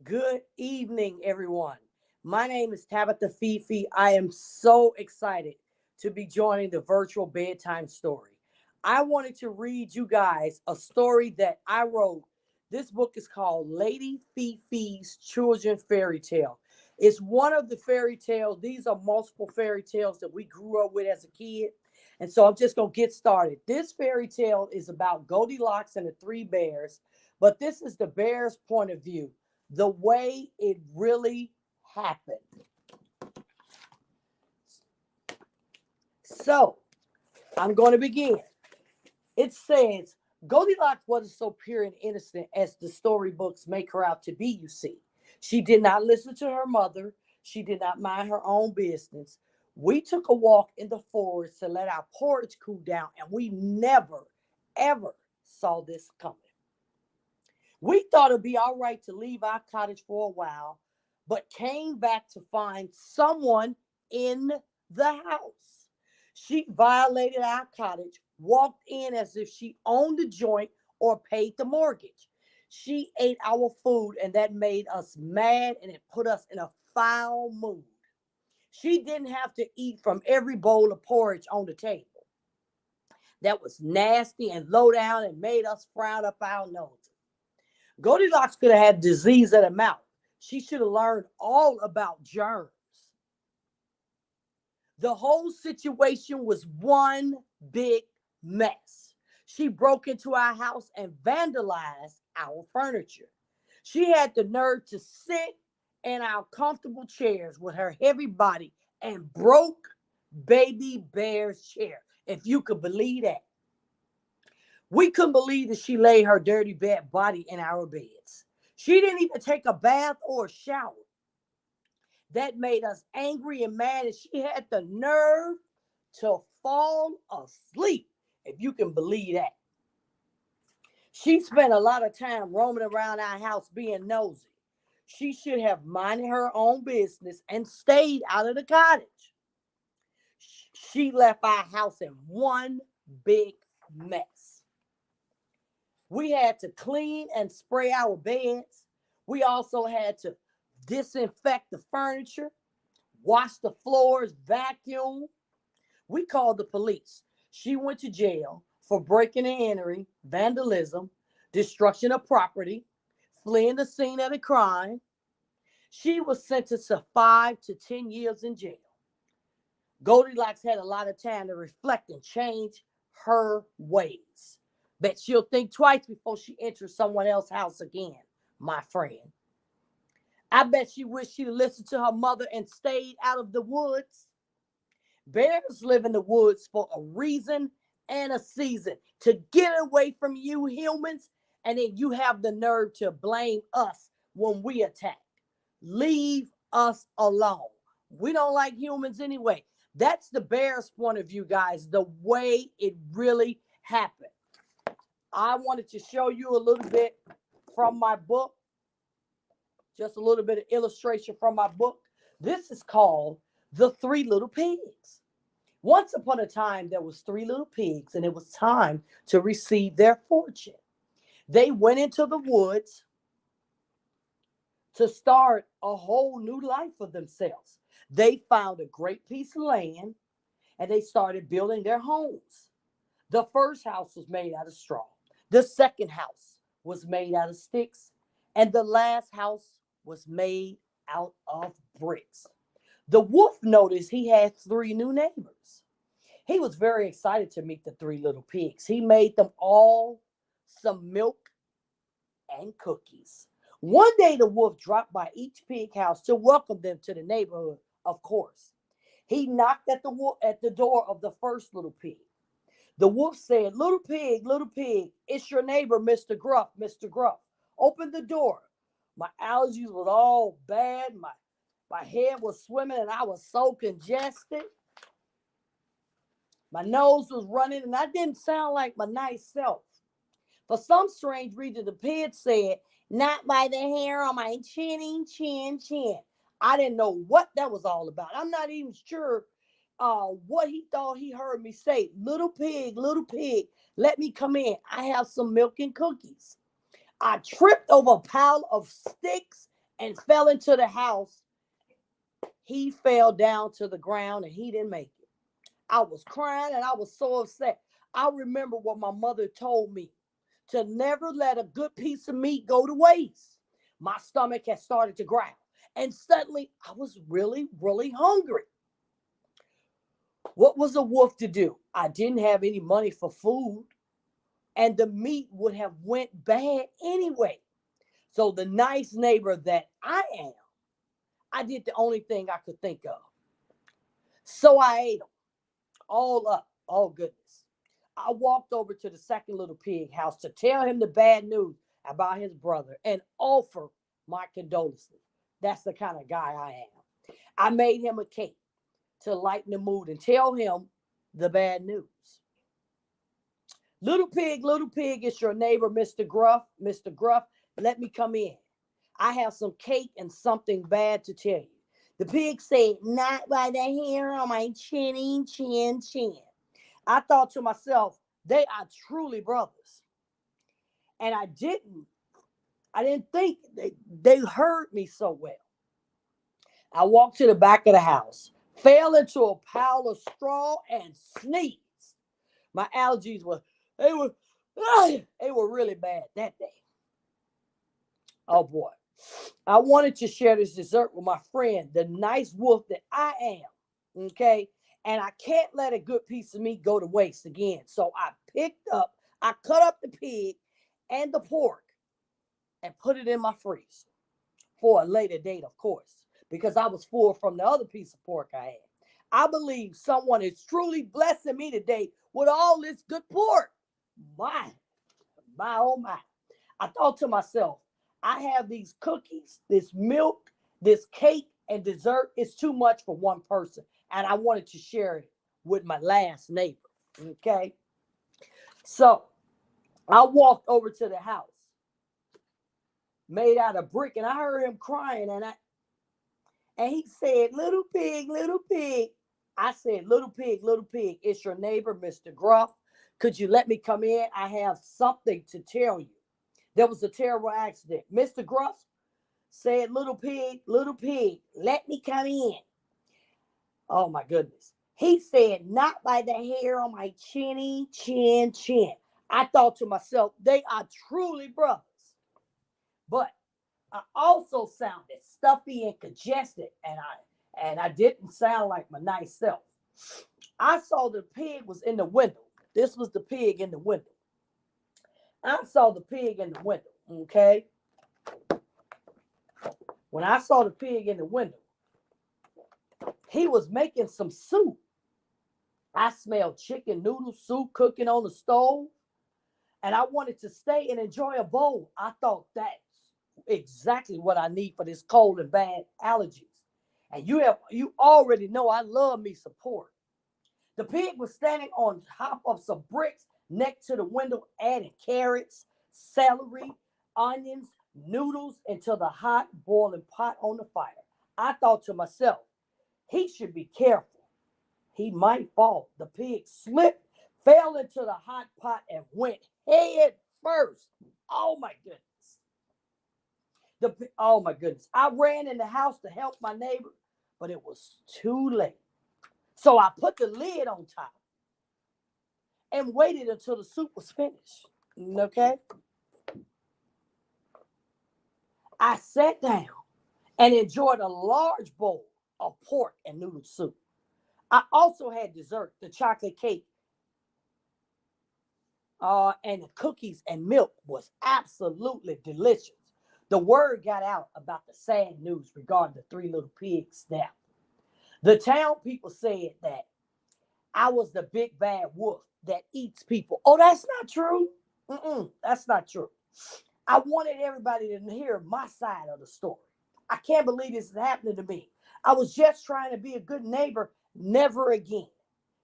Good evening, everyone. My name is Tabitha Fefee. I am so excited to be joining the virtual bedtime story. I wanted to read you guys a story that I wrote. This book is called Lady Fefee's Children Fairy Tale. It's one of the fairy tales. These are multiple fairy tales that we grew up with as a kid. And so I'm just going to get started. This fairy tale is about Goldilocks and the three bears, but this is the bear's point of view, the way it really happened. So I'm going to begin. It says Goldilocks wasn't so pure and innocent as the storybooks make her out to be, you see. She did not listen to her mother. She did not mind her own business. We took a walk in the forest to let our porridge cool down, and we never, ever saw this coming. We thought it'd be all right to leave our cottage for a while, but came back to find someone in the house. She violated our cottage, walked in as if she owned the joint or paid the mortgage. She ate our food, and that made us mad and it put us in a foul mood. She didn't have to eat from every bowl of porridge on the table. That was nasty and low down and made us frown up our noses. Goldilocks could have had disease of the mouth. She should have learned all about germs. The whole situation was one big mess. She broke into our house and vandalized our furniture. She had the nerve to sit in our comfortable chairs with her heavy body and broke baby bear's chair, if you could believe that. We couldn't believe that she laid her dirty bad body in our beds. She didn't even take a bath or a shower. That made us angry and mad, and she had the nerve to fall asleep, if you can believe that. She spent a lot of time roaming around our house being nosy. She should have minded her own business and stayed out of the cottage. She left our house in one big mess. We had to clean and spray our beds. We also had to disinfect the furniture, wash the floors, vacuum. We called the police. She went to jail for breaking and entering, vandalism, destruction of property, fleeing the scene of the crime. She was sentenced to 5 to 10 years in jail. Goldilocks had a lot of time to reflect and change her ways. Bet she'll think twice before she enters someone else's house again, my friend. I bet she wished she'd listened to her mother and stayed out of the woods. Bears live in the woods for a reason and a season, to get away from you humans, and then you have the nerve to blame us when we attack. Leave us alone. We don't like humans anyway. That's the bear's point of view, guys, the way it really happened. I wanted to show you a little bit from my book, just a little bit of illustration from my book. This is called The Three Little Pigs. Once upon a time, there was three little pigs, and it was time to receive their fortune. They went into the woods to start a whole new life for themselves. They found a great piece of land, and they started building their homes. The first house was made out of straw. The second house was made out of sticks, and the last house was made out of bricks. The wolf noticed he had three new neighbors. He was very excited to meet the three little pigs. He made them all some milk and cookies. One day, the wolf dropped by each pig house to welcome them to the neighborhood, of course. He knocked at the door of the first little pig. The wolf said, little pig, it's your neighbor, Mr. Gruff, Mr. Gruff. Open the door. My allergies was all bad. My head was swimming and I was so congested. My nose was running and I didn't sound like my nice self. For some strange reason, the pig said, not by the hair on my chinny chin chin. I didn't know what that was all about. I'm not even sure what he thought he heard me say. Little pig, let me come in. I have some milk and cookies. I tripped over a pile of sticks and fell into the house. He fell down to the ground and he didn't make it. I was crying and I was so upset. I remember what my mother told me, to never let a good piece of meat go to waste. My stomach had started to growl, and suddenly I was really, really hungry. What was a wolf to do? I didn't have any money for food, and the meat would have went bad anyway. So the nice neighbor that I am, I did the only thing I could think of. So I ate them all up. Oh, goodness. I walked over to the second little pig house to tell him the bad news about his brother and offer my condolences. That's the kind of guy I am. I made him a cake to lighten the mood and tell him the bad news. Little pig, it's your neighbor, Mr. Gruff. Mr. Gruff, let me come in. I have some cake and something bad to tell you. The pig said, not by the hair on my chinny chin chin. I thought to myself, they are truly brothers. And I didn't think they heard me so well. I walked to the back of the house, fell into a pile of straw and sneezed. My allergies they were really bad that day. Oh boy. I wanted to share this dessert with my friend, the nice wolf that I am. Okay. And I can't let a good piece of meat go to waste again. So I cut up the pig and the pork and put it in my freezer for a later date, of course, because I was full from the other piece of pork I had. I believe someone is truly blessing me today with all this good pork. My, oh my. I thought to myself, I have these cookies, this milk, this cake, and dessert. It's too much for one person. And I wanted to share it with my last neighbor. Okay. So I walked over to the house made out of brick, and I heard him crying. And he said, little pig, little pig. I said, little pig, it's your neighbor, Mr. Gruff. Could you let me come in? I have something to tell you. There was a terrible accident. Mr. Gruff said, little pig, let me come in. Oh, my goodness. He said, not by the hair on my chinny chin chin. I thought to myself, they are truly brothers. But I also sounded stuffy and congested, and I didn't sound like my nice self. I saw the pig was in the window. This was the pig in the window. I saw the pig in the window, okay? When I saw the pig in the window, he was making some soup. I smelled chicken noodle soup cooking on the stove, and I wanted to stay and enjoy a bowl. I thought that's exactly what I need for this cold and bad allergies. And you already know I love me some pork. The pig was standing on top of some bricks next to the window, adding carrots, celery, onions, noodles into the hot boiling pot on the fire. I thought to myself, he should be careful. He might fall. The pig slipped, fell into the hot pot, and went head first. Oh my goodness. Oh my goodness. I ran in the house to help my neighbor, but it was too late. So I put the lid on top and waited until the soup was finished. Okay. I sat down and enjoyed a large bowl of pork and noodle soup. I also had dessert, the chocolate cake, and the cookies and milk was absolutely delicious. The word got out about the sad news regarding the three little pigs' death. The town people said that I was the big bad wolf that eats people. Oh, that's not true. That's not true. I wanted everybody to hear my side of the story. I can't believe this is happening to me. I was just trying to be a good neighbor. Never again.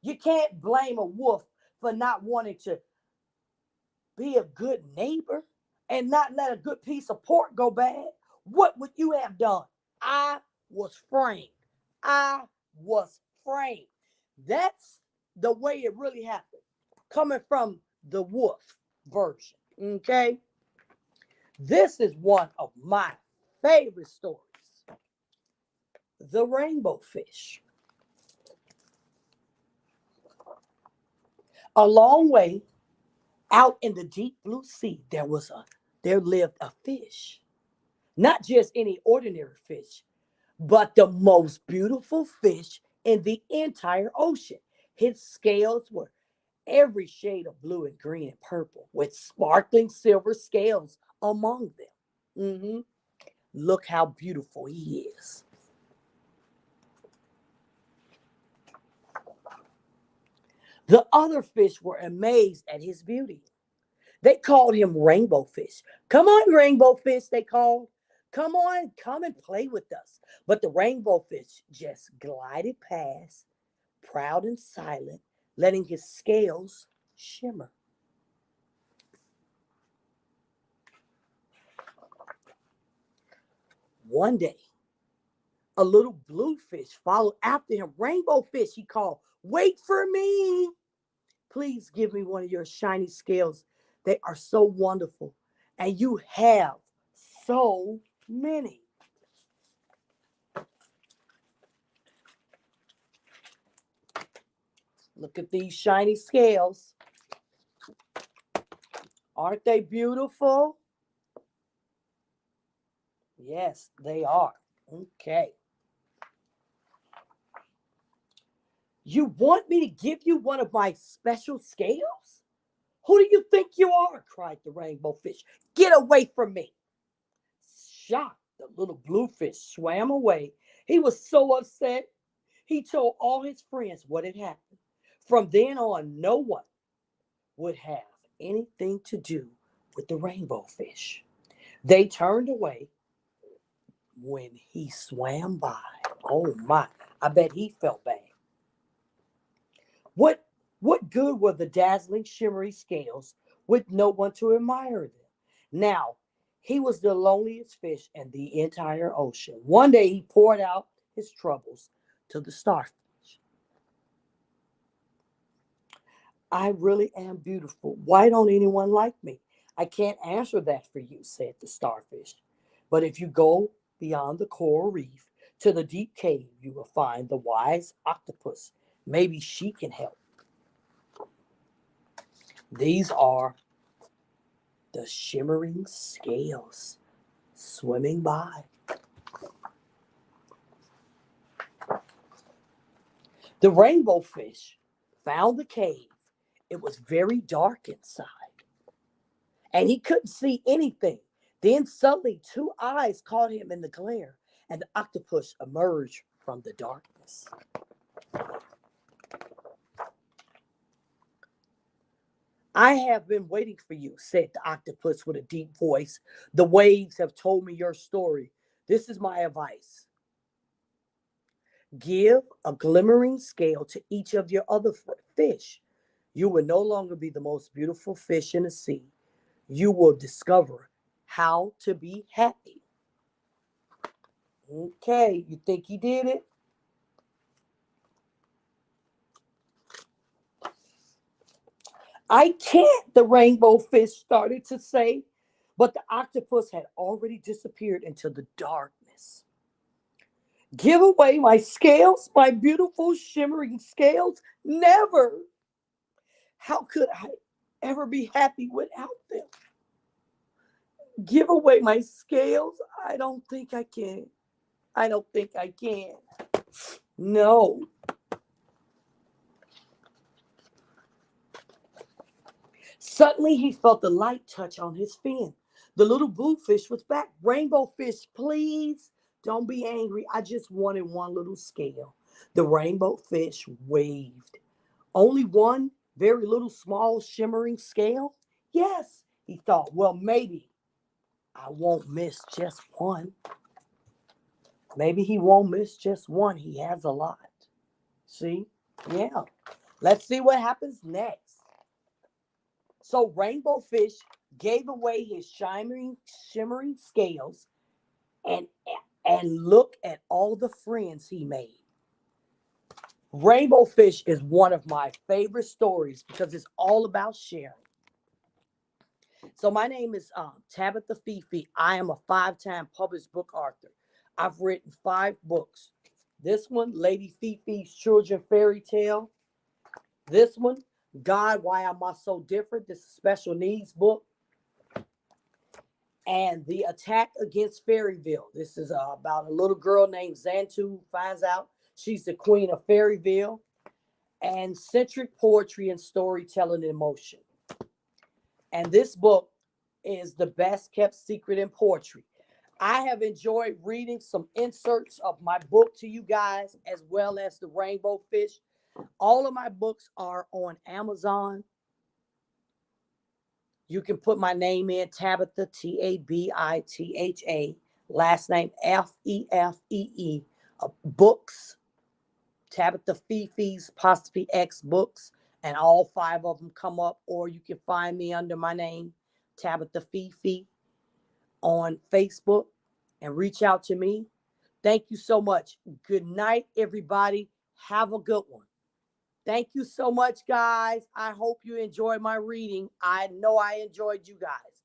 You can't blame a wolf for not wanting to be a good neighbor and not let a good piece of pork go bad. What would you have done? I was framed. I was framed. That's the way it really happened, coming from the wolf version. Okay. This is one of my favorite stories, the rainbow fish. A long way out in the deep blue sea, there lived a fish. Not just any ordinary fish, but the most beautiful fish in the entire ocean. His scales were every shade of blue and green and purple, with sparkling silver scales among them. Mhm. Look how beautiful he is. The other fish were amazed at his beauty. They called him Rainbow Fish. Come on, Rainbow Fish, they called. Come on, come and play with us. But the Rainbow Fish just glided past, proud and silent, letting his scales shimmer. One day, a little blue fish followed after him. Rainbow Fish, he called, wait for me. Please give me one of your shiny scales. They are so wonderful. And you have so many. Look at these shiny scales. Aren't they beautiful? Yes, they are. Okay. You want me to give you one of my special scales? Who do you think you are? Cried the rainbow fish. Get away from me. Shocked, the little bluefish swam away. He was so upset. He told all his friends what had happened. From then on, no one would have anything to do with the rainbow fish. They turned away when he swam by. Oh my, I bet he felt bad. What what good were the dazzling shimmery scales with no one to admire them? Now, he was the loneliest fish in the entire ocean. One day he poured out his troubles to the starfish. I really am beautiful. Why don't anyone like me? I can't answer that for you, said the starfish. But if you go beyond the coral reef to the deep cave, you will find the wise octopus. Maybe she can help. These are the shimmering scales swimming by. The rainbow fish found the cave. It was very dark inside, and he couldn't see anything. Then suddenly, two eyes caught him in the glare, and the octopus emerged from the darkness. I have been waiting for you, said the octopus with a deep voice. The waves have told me your story. This is my advice. Give a glimmering scale to each of your other fish. You will no longer be the most beautiful fish in the sea. You will discover how to be happy. Okay, you think he did it? I can't, the rainbow fish started to say, but the octopus had already disappeared into the darkness. Give away my scales, my beautiful shimmering scales? Never. How could I ever be happy without them? Give away my scales? I don't think I can. I don't think I can. No. Suddenly he felt the light touch on his fin. The little bluefish was back. Rainbow fish, please don't be angry. I just wanted one little scale. The rainbow fish waved. Only one very little small shimmering scale? Yes, he thought. Well, maybe I won't miss just one. Maybe he won't miss just one. He has a lot. See? Yeah. Let's see what happens next. So Rainbow Fish gave away his shimmering scales and and look at all the friends he made. Rainbow Fish is one of my favorite stories because it's all about sharing. So my name is Tabitha Fefee. I am a 5-time published book author. I've written 5 books. This one, Lady Fefee's Children Fairy Tale. This one, God, Why Am I So Different? This is a special needs book. And The Attack Against Fairyville. This is about a little girl named Xantu who finds out she's the queen of Fairyville. And Centric Poetry and Storytelling in Motion. And this book is the best kept secret in poetry. I have enjoyed reading some inserts of my book to you guys, as well as the Rainbow Fish. All of my books are on Amazon. You can put my name in, Tabitha, Tabitha, last name Fefee, books, Tabitha Fefee's apostrophe X books, and all 5 of them come up. Or you can find me under my name, Tabitha Fefee, on Facebook, and reach out to me. Thank you so much. Good night, everybody. Have a good one. Thank you so much, guys. I hope you enjoyed my reading. I know I enjoyed you guys.